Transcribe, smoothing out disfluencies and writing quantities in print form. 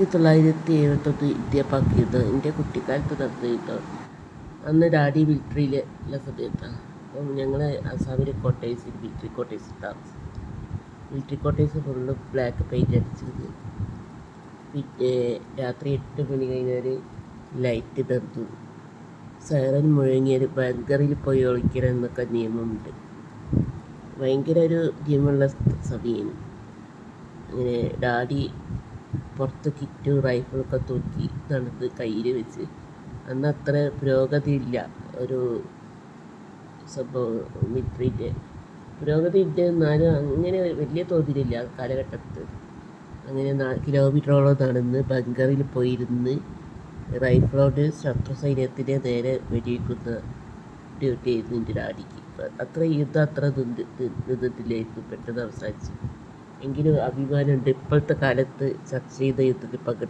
1971 India Pak യുദ്ധം എൻ്റെ കുട്ടിക്കാലത്ത് നടന്ന യുദ്ധം. അന്ന് ഡാഡി മിലിറ്ററിയിലുള്ള സമയത്താണ്. അപ്പം ഞങ്ങൾ ആസാമിലെ കോട്ടേഴ്സിൽ മിലിറ്ററി കോട്ടേഴ്സിൽ താമസിച്ചു. Military quarters full black paint അടിച്ചത്. പിന്നെ രാത്രി 8 മണി കഴിഞ്ഞാൽ ലൈറ്റ് തന്നു, സൈറൻ മുഴങ്ങിയാൽ ബങ്കറിൽ പോയി ഒളിക്കണം എന്നൊക്കെ നിയമമുണ്ട്. ഭയങ്കര ഒരു നിയമമുള്ള സമയം. അങ്ങനെ ഡാഡി പുറത്ത് കിറ്റും റൈഫിളൊക്കെ തൂക്കി നടന്ന് കയ്യിൽ വെച്ച്. അന്ന് അത്ര പുരോഗതിയില്ല, ഒരു സംഭവം മിലിറ്ററിൻ്റെ പുരോഗതി ഉണ്ട്, എന്നാലും അങ്ങനെ വലിയ തോതിലില്ല കാലഘട്ടത്തിൽ. അങ്ങനെ കിലോമീറ്ററോളം നടന്ന് ബങ്കറിൽ പോയിരുന്ന് റൈഫിളോട് ശത്രു സൈന്യത്തിൻ്റെ നേരെ വെടിവെക്കുന്ന ഡ്യൂട്ടിയായിരുന്നു എൻ്റെ ഡാഡിക്ക്. അത്ര യുദ്ധം അത്ര നിന്നിട്ടില്ലായിരുന്നു, പെട്ടെന്ന് അവസാനിച്ചു. എങ്കിലും അഭിമാനമുണ്ട് ഇപ്പോഴത്തെ കാലത്ത് ചർച്ച ചെയ്ത യുദ്ധത്തിൽ പങ്കെടുത്തു.